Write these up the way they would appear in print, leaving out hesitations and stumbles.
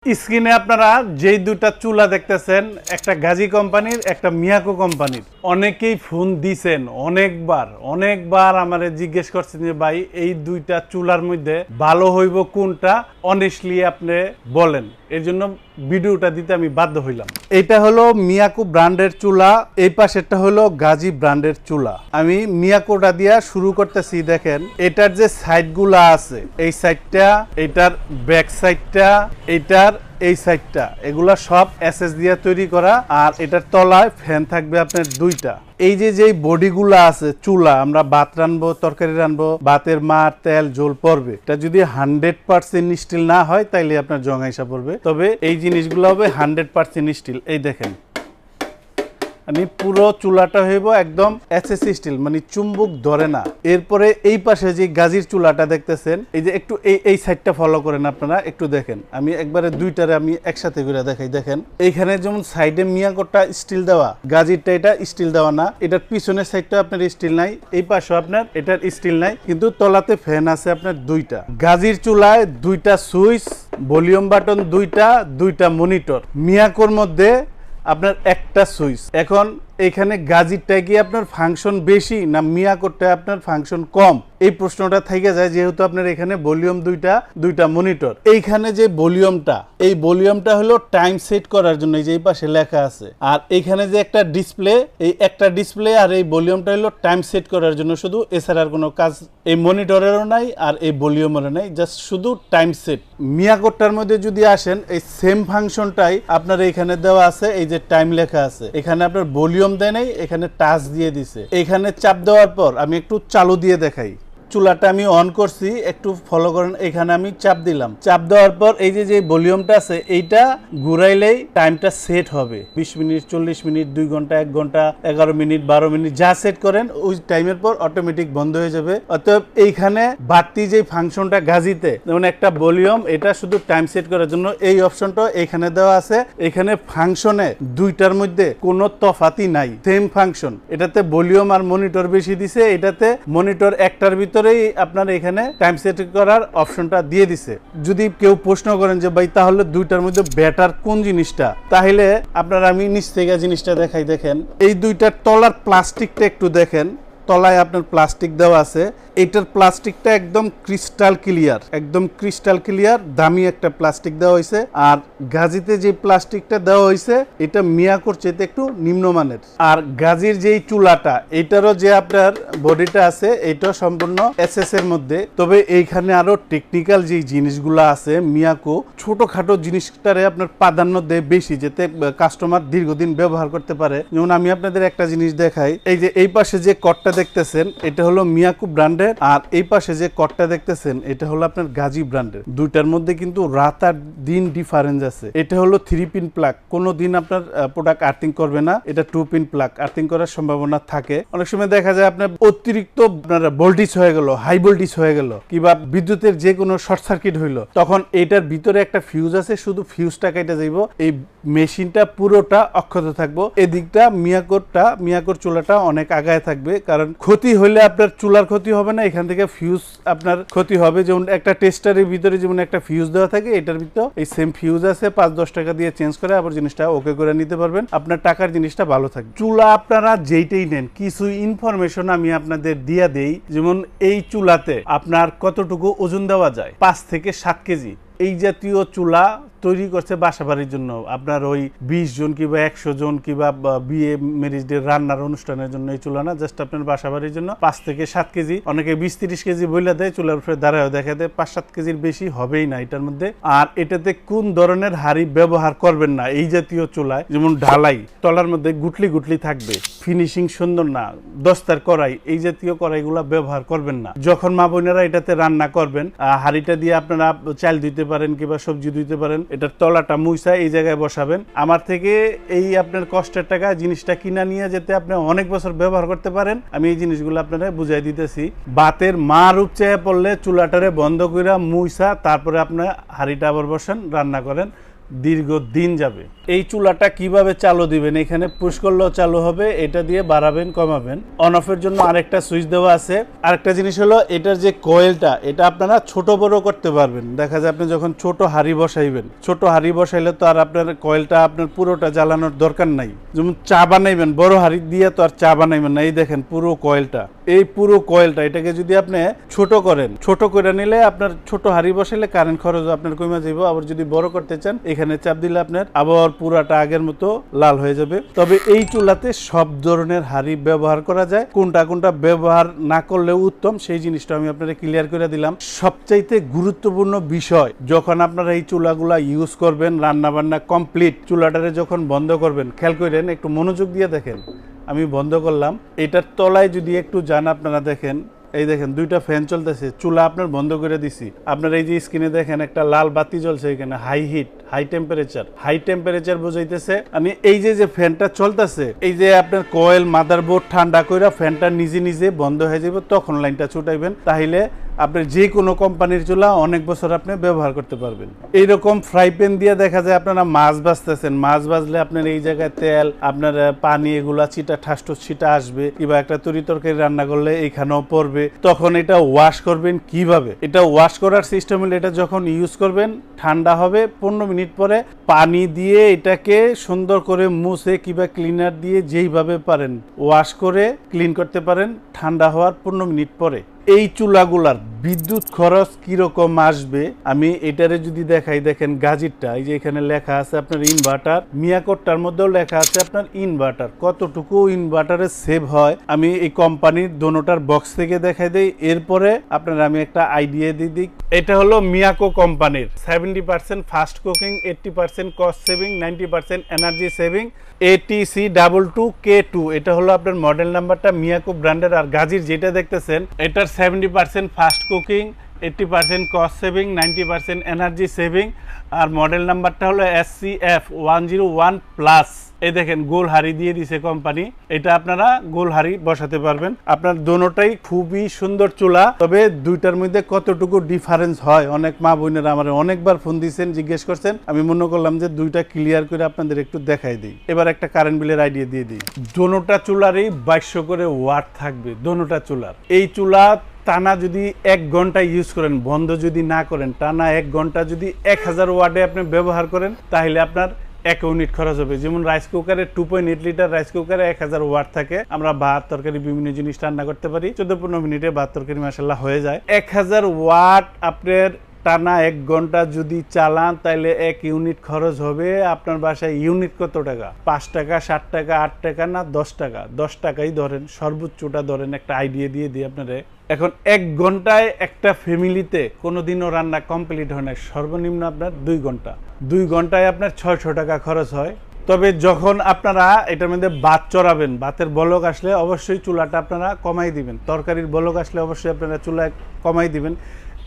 স্ক্রিনে আপনারা যেই দুটা চুলা দেখতেছেন, একটা গাজী কোম্পানির, একটা মিয়াকো কোম্পানির। অনেকেই ফোন দিছেন অনেকবার আমারে জিজ্ঞেস করছেন যে ভাই এই দুইটা চুলার মধ্যে ভালো হইব কোনটা, অনেস্টলি আপনি বলেন। এর জন্য ভিডিওটা দিতে আমি বাধ্য হইলাম। এটা হলো মিয়াকো ব্র্যান্ডের চুলা, এই পাশেরটা হলো গাজী ব্র্যান্ডের চুলা। আমি মিয়াকোটা দিয়া শুরু করতেছি। দেখেন এটার যে সাইডগুলা আছে, এই সাইডটা, এটার ব্যাক সাইডটা, এটার এই সাইডটা, এগুলা সব এসএস দিয়ে তৈরি করা। আর এটার তলায় ফ্যান থাকবে আপনার দুইটা। এই যে বডিগুলো আছে চুলা, আমরা ভাত রানবো, তরকারি রানবো, ভাতের মার তেল ঝোল পড়বে, এটা যদি 100% স্টিল না হয় তাইলে আপনার জং আইসা পড়বে। তবে এই জিনিসগুলো হবে 100% স্টিল। এই দেখেন আমি পুরো চুলাটা হইব একদম এসএস স্টিল, মানে চুম্বক ধরে না। এরপরে এই পাশে যে গাজীর চুলাটা দেখতেছেন, এই যে একটু এই সাইডটা ফলো করেন আপনারা, একটু দেখেন। আমি একবারে দুইটারে আমি একসাথে করে দেখাই। দেখেন এইখানে যেমন সাইডে মিয়াকোটা স্টিল দেওয়া, গাজীরটা এটা স্টিল দেওয়া না। এটার পিছনের সাইডটা আপনার স্টিল নাই, এই পাশেও আপনার এটার স্টিল নাই, কিন্তু তলাতে ফ্যান আছে আপনার দুইটা। গাজীর চুলায় দুইটা সুইচ, ভলিউম বাটন দুইটা মনিটর। মিয়াকোর মধ্যে আপনার একটা সুইচ। এখন এখানে গাজীরটায় কি আপনার ফাংশন বেশি না মিয়াকোরটায় আপনার ফাংশন কম, এই প্রশ্নটা থেকে যায়, যেহেতু আপনার এখানে ভলিউম দুইটা মনিটর। এইখানে যে ভলিউমটা, এই ভলিউমটা হলো টাইম সেট করার জন্য, এই যে এই পাশে লেখা আছে। আর এখানে যে একটা ডিসপ্লে, এই একটা ডিসপ্লে আর এই ভলিউমটা হলো টাইম সেট করার জন্য শুধু, এছাড়া আর কোনো কাজ এই মনিটরেরও নাই আর এই ভলিউমেরও নাই, জাস্ট শুধু টাইম সেট। মিয়াকোরটার মধ্যে যদি আসেন, এই সেম ফাংশনটাই আপনার এখানে দেওয়া আছে। এই যে টাইম লেখা আছে, এখানে আপনার ভলিউম দেয় নাই, এখানে টাচ দিয়ে দিছে। এখানে চাপ দেওয়ার পর আমি একটু চালু দিয়ে দেখাই। চুলাটা আমি অন করছি, একটু ফলো করেন। এখানে আমি চাপ দিলাম, চাপ দেওয়ার পর এই যে ভলিউমটা আছে, এইটা ঘুরাইলেই টাইমটা সেট হবে। 20 মিনিট, 40 মিনিট, 2 ঘন্টা, 1 ঘন্টা, 11 মিনিট, 12 মিনিট, যা সেট করেন ওই টাইমের পর অটোমেটিক বন্ধ হয়ে যাবে। অতএব এইখানে বাড়তি যে ফাংশনটা গাজীতে, যেমন একটা ভলিউম, এটা শুধু টাইম সেট করার জন্য এই অপশনটা এখানে দেওয়া আছে। এখানে ফাংশনে দুইটার মধ্যে কোনো তফাতই নাই, সেম ফাংশন। এটাতে ভলিউম আর মনিটর বেশি দিছে, এটাতে মনিটর একটার ভিতর আপনার এখানে টাইম সেট করার অপশনটা দিয়ে দিছে। যদি কেউ প্রশ্ন করেন যে ভাই তাহলে দুইটার মধ্যে বেটার কোন জিনিসটা, তাহলে আপনারা আমি নিচ থেকে জিনিসটা দেখাই। দেখেন এই দুইটার তলার প্লাস্টিকটা একটু দেখেন, তলায় আপনার প্লাস্টিক দেওয়া আছে। এটার প্লাস্টিকটা একদম ক্রিস্টাল ক্লিয়ার, দামি একটা প্লাস্টিক দেওয়া হয়েছে। আর গাজীতে যে প্লাস্টিকটা দেওয়া হয়েছে, এটা মিয়াকোর চাইতে একটু নিম্নমানের। আর গাজীর যেই চুলাটা, এটারও যে আপনার বডিটা আছে, এটাও সম্পূর্ণ এসএস এর মধ্যে। তবে এইখানে আরো টেকনিক্যাল যে জিনিসগুলো আছে, মিয়াকো ছোটখাটো জিনিসটারে আপনার প্রাধান্য দেয় বেশি, যাতে কাস্টমার দীর্ঘদিন ব্যবহার করতে পারে। যেমন আমি আপনাদের একটা জিনিস দেখাই, এই যে এই পাশে যে কটটা দেখতেছেন, এটা হলো মিয়াকো ব্র্যান্ডের। আর এই পাশে যে কটটা দেখতেছেন, এটা হলো আপনার গাজী ব্র্যান্ডের। দুইটার মধ্যে কিন্তু রাত আর দিন ডিফারেন্স আছে। এটা হলো 3 পিন প্লাগ, কোনো দিন আপনার প্রোডাক্ট আর্থিং করবে না। এটা 2 পিন প্লাগ, আর্থিং করার সম্ভাবনা থাকে। অনেক সময় দেখা যায় আপনার অতিরিক্ত আপনার ভোল্টেজ হয়ে গেল, হাই ভোল্টেজ হয়ে গেল, কিংবা বিদ্যুতের যে কোনো শর্ট সার্কিট হইলো, তখন এটার ভিতরে একটা ফিউজ আছে, শুধু ফিউজটা কেটে যাইব, এই মেশিনটা পুরোটা অক্ষত থাকবো। এদিকটা মিয়াকোর চুলাটা অনেক আগায় থাকবে, কারণ ক্ষতি হইলে আপনার চুলার ক্ষতি হবে না, এখান থেকে ফিউজ আপনার ক্ষতি হবে। যেমন একটা টেস্টারের ভিতরে যেমন একটা ফিউজ দেওয়া থাকে, এটার ভিতরে এই সেম ফিউজ আছে। 5-10 টাকা দিয়ে চেঞ্জ করে আবার জিনিসটা ওকে করে নিতে পারবেন, আপনার টাকার জিনিসটা ভালো থাকবে। চুলা আপনারা যেইটাই নেন, কিছু ইনফরমেশন আমি আপনাদের দিয়ে দেই। যেমন এই চুলাতে আপনার কতটুকু ওজন দেওয়া যায়, 5 থেকে 7 কেজি। এই জাতীয় চুলা তৈরি করছে বাসা বাড়ির জন্য, আপনার ওই 20 জন কিংবা 100 জন কিংবা বিয়ে ম্যারেজ ডে রান্নার অনুষ্ঠানের জন্য এই চুলা না, জাস্ট আপনার বাসা বাড়ির জন্য। 5 থেকে 7 কেজি, অনেকে 20-30 কেজি বইলা দেয়, চুলার উপরে দাঁড়ায় দেখা দেয় 5-7 কেজির বেশি হবেই না এটার মধ্যে। আর এটাতে কোন ধরনের হাড়ি ব্যবহার করবেন না এই জাতীয় চুলায়, যেমন ঢালাই, তলার মধ্যে গুটলি থাকবে, ফিনিশিং সুন্দর না, দস্তার কড়াই, এই জাতীয় কড়াইগুলা ব্যবহার করবেন না। যখন মা বোনেরা এটাতে রান্না করবেন, হাড়িটা দিয়ে আপনারা চাল দিতে পারেন কিংবা সবজি দিতে পারেন, এটার তলাটা মুইসা এই জায়গায় বসাবেন। আমার থেকে এই আপনার কষ্টের টাকা জিনিসটা কিনা নিয়ে যেতে আপনি অনেক বছর ব্যবহার করতে পারেন। আমি এই জিনিসগুলো আপনারা বুঝাই দিতেছি। বাতের মার উপচে পড়লে চুলাটারে বন্ধ করে মুইসা তারপরে আপনি হাড়িটা আবার বসান, রান্না করেন, দীর্ঘদিন যাবে। এই চুলাটা কিভাবে চালু দিবেন, এখানে পুশ করলেও চালু হবে, এটা দিয়ে বাড়াবেন কমাবেন। অন অফের জন্য আরেকটা সুইচ দেওয়া আছে। আরেকটা জিনিস হলো এটার যে কয়েলটা, এটা আপনারা ছোট বড় করতে পারবেন। দেখা যায় আপনি যখন ছোট হাঁড়ি বসাইবেন, ছোট হাঁড়ি বসাইলে তো আর আপনার কয়েলটা আপনার পুরোটা জ্বালানোর দরকার নাই। যেমন চা বানাইবেন, বড় হাঁড়ি দিয়ে তো আর চা বানাইবেন না। এই দেখেন পুরো কয়েলটা, এই পুরো কয়েলটা, এটাকে যদি আপনি ছোট করেন, ছোট করে নিলে আপনার ছোট হাঁড়ি বসাইলে কারেন্ট খরচ আপনার কমে যাবে। আবার যদি বড় করতে চান, এখানে চাপ দিলে আপনার আবার পুরাটা আগের মতো লাল হয়ে যাবে। তবে এই চুলাতে সব ধরনের হাঁড়ি ব্যবহার করা যায়, কোনটা কোনটা ব্যবহার না করলেও উত্তম সেই জিনিসটা আমি আপনাদের ক্লিয়ার করে দিলাম। সবচাইতে গুরুত্বপূর্ণ বিষয়, যখন আপনারা এই চুলাগুলা ইউজ করবেন, রান্না বান্না কমপ্লিট, চুলাটারে যখন বন্ধ করবেন, খেয়াল করেন, একটু মনোযোগ দিয়ে দেখেন। আমি বন্ধ করলাম, এটার তলায় যদি একটু যান আপনারা দেখেন, এই দেখেন দুইটা ফ্যান চলতেছে। চুলা আপনার বন্ধ করে দিছি, আপনার এই যে স্ক্রিনে দেখেন একটা লাল বাতি জ্বলছে, এখানে হাই হিট, হাই টেম্পারেচার বোঝাইতেছে। আমি এই যে ফ্যানটা চলতেছে, এই যে আপনার কয়েল মাদারবোর্ড ঠান্ডা কইরা ফ্যানটা নিজে নিজে বন্ধ হয়ে যাবে, তখন লাইনটা ছুটাইবেন। তাহলে আপনি যে কোনো কোম্পানির চুলা অনেক বছর আপনি ব্যবহার করতে পারবেন। এইরকম ফ্রাই প্যান দিয়ে দেখা যায় আপনারা মাছ ভাজতেছেন, মাছ ভাজলে আপনার এই জায়গায় তেল, আপনার পানি, এগুলা ছিটা ঠাসটুস ছিটা আসবে, কিংবা একটা তরি তরকারি রান্না করলে এইখানেও পড়বে। তখন এটা ওয়াশ করবেন কিভাবে? এটা ওয়াশ করার সিস্টেম হলে, এটা যখন ইউজ করবেন ঠান্ডা হবে, 15 মিনিট পরে পানি দিয়ে এটাকে সুন্দর করে মুছে কিংবা ক্লিনার দিয়ে যেইভাবে পারেন ওয়াশ করে ক্লিন করতে পারেন ঠান্ডা হওয়ার 15 মিনিট পরে। এই চুলাগুলার বিদ্যুৎ খরচ কিরকম আসবে আমি এটারে যদি দেখাই, দেখেন গাজিরটা, এই যে এখানে লেখা আছে আপনার ইনভার্টার, মিয়াকোটটার মধ্যেও লেখা আছে আপনার ইনভার্টার, কতটুকু ইনভার্টারে সেভ হয় আমি এই কোম্পানির দোনোটার বক্স থেকে দেখাই দেই। এরপরে আপনারা আমি একটা আইডিয়া দিয়ে দিই। এটা হলো মিয়াকো কোম্পানির 70% fast cooking, 80% cost saving, 90% energy saving, ATC22K2, এটা হলো আপনার মডেল নাম্বারটা, মিয়াকো ব্র্যান্ডের। আর গাজির যেটা দেখতেছেন, এটার 70% fast cooking, 80% cost saving, 90% energy saving, আর মডেল নাম্বারটা হলো SCF101+। এই দেখেন গোল হাড়ি দিয়ে দিছে কোম্পানি, এটা আপনারা গোল হাড়ি বসাতে পারবেন। আপনার দোনোটাই খুবই সুন্দর চুলা, তবে দুইটার মধ্যে কতটুকু ডিফারেন্স হয় অনেক মা বোনেরা আমার অনেকবার ফোন দিয়েছেন, জিজ্ঞেস করছেন। আমি মনে করলাম যে দুইটা ক্লিয়ার করে আপনাদের একটু দেখাই দিই। এবার একটা কারেন্ট বিলের আইডিয়া দিয়ে দিই। দোনোটা চুলারই 2200 করে ওয়াট থাকবে, দোনোটা চুলার। এই চুলা টানা যদি 1 ঘন্টা ইউজ করেন, বন্ধ যদি না করেন, টানা 1 ঘন্টা যদি 1000 ওয়াটে আপনি ব্যবহার করেন, তাহলে আপনার 1 ইউনিট খরচ হবে। যেমন রাইস কুকারে 2.8 লিটার রাইস কুকারে 1000 ওয়াট থাকে, আমরা ভাত তরকারি বিভিন্ন জিনিস রান্না করতে পারি, 14-15 মিনিটে ভাত তরকারি মাশাআল্লাহ হয়ে যায়। 1000 ওয়াট আপনার টানা 1 ঘন্টা যদি চালান, তাহলে 1 ইউনিট খরচ হবে আপনার বাসায়। ইউনিট কত টাকা? 5 টাকা, 7 টাকা, 8 টাকা, না 10 টাকা? 10 টাকাই ধরেন, সর্বোচ্চটা ধরেন, একটা আইডিয়া দিয়ে দিই আপনারে। এখন 1 ঘন্টায় একটা ফ্যামিলিতে কোনোদিনও রান্না কমপ্লিট হয় না, সর্বনিম্ন আপনার 2 ঘন্টা। 2 ঘন্টায় আপনার 600 টাকা খরচ হয়। তবে যখন আপনারা এটার মধ্যে ভাত চড়াবেন, ভাতের বলক আসলে অবশ্যই চুলাটা আপনারা কমাই দিবেন, তরকারির বলক আসলে অবশ্যই আপনারা চুলায় কমাই দিবেন।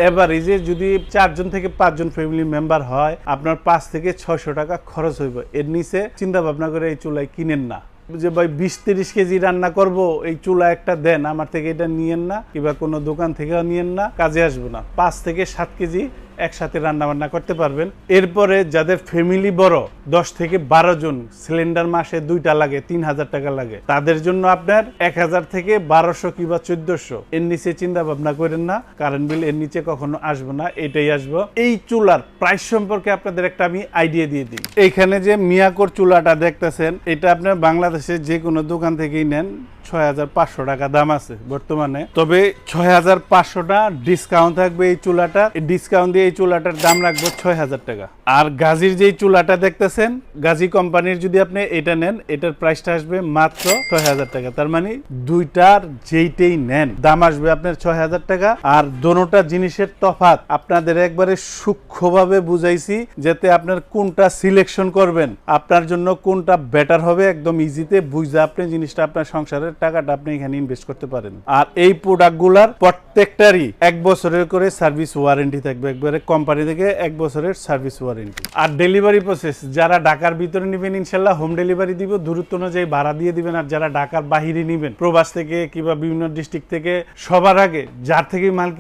এভারেজে যদি 4 জন থেকে 5 জন ফ্যামিলি মেম্বার হয়, আপনার 5 থেকে 600 টাকা খরচ হইব। এর নিচে চিন্তা ভাবনা করে এই চুলায় কিনেন না, যে ভাই 20-30 কেজি রান্না করব, এই চুলা একটা দেন, আমার থেকে এটা নিয়েন না, কিংবা কোনো দোকান থেকেও নিয়েন না, কাজে আসবো না। 5 থেকে 7 কেজি একসাথে রান্না বান্না করতে পারবেন। এরপরে যাদের ফ্যামিলি বড়, 10 থেকে 12 জন, সিলিন্ডার মাসে 2টা লাগে, 3000 টাকা লাগে, তাদের জন্য আপনার 1000 থেকে 1200 কিংবা 1400, এর নিচে চিন্তা ভাবনা করেন না। কারেন্ট বিল এর নিচে কখনো আসবে না, এটাই আসবো। এই চুলার প্রাইস সম্পর্কে আপনাদের একটা আমি আইডিয়া দিয়ে দিই। এইখানে যে মিয়াকোর চুলাটা দেখতেছেন, এটা আপনার বাংলাদেশের যে কোনো দোকান থেকেই নেন, 6500 টাকা দাম আছে বর্তমানে। তবে 6500 টা ডিসকাউন্ট থাকবে এই চুলাটা, ডিসকাউন্ট দিয়ে এই চুলাটার দাম রাখবো 6000 টাকা। আর গাজির যেই চুলাটা দেখতেছেন, গাজি কোম্পানির যদি আপনি এটা নেন, এটার প্রাইসটা আসবে মাত্র 6000 টাকা। তার মানে দুইটার যেইটাই নেন দাম আসবে আপনার 6000 টাকা। আর দোনোটা জিনিসের তফাৎ আপনাদের একবারে সূক্ষ্মভাবে বুঝাইছি, যাতে আপনার কোনটা সিলেকশন করবেন, আপনার জন্য কোনটা বেটার হবে, একদম ইজিতে বুঝে আপনি জিনিসটা আপনার সংসারের টাকাটা আপনি এখানে ইনভেস্ট করতে পারেন। আর এই প্রোডাক্টগুলার প্রত্যেকটারই 1 বছরের করে সার্ভিস ওয়ারেন্টি থাকবে, একবারে কোম্পানি থেকে 1 বছরের সার্ভিস ওয়ারেন্টি। আর ডেলিভারি প্রসেস, যারা ঢাকার ভিতরে নেবেন ইনশাল্লাহ হোম ডেলিভারি দিব, দূরত্ব অনুযায়ী ভাড়া দিয়ে দিবেন। আর যারা ঢাকার বাহিরে নেবেন, প্রবাস থেকে কিংবা বিভিন্ন ডিস্ট্রিক্ট থেকে, সবার আগে যার থেকে মাল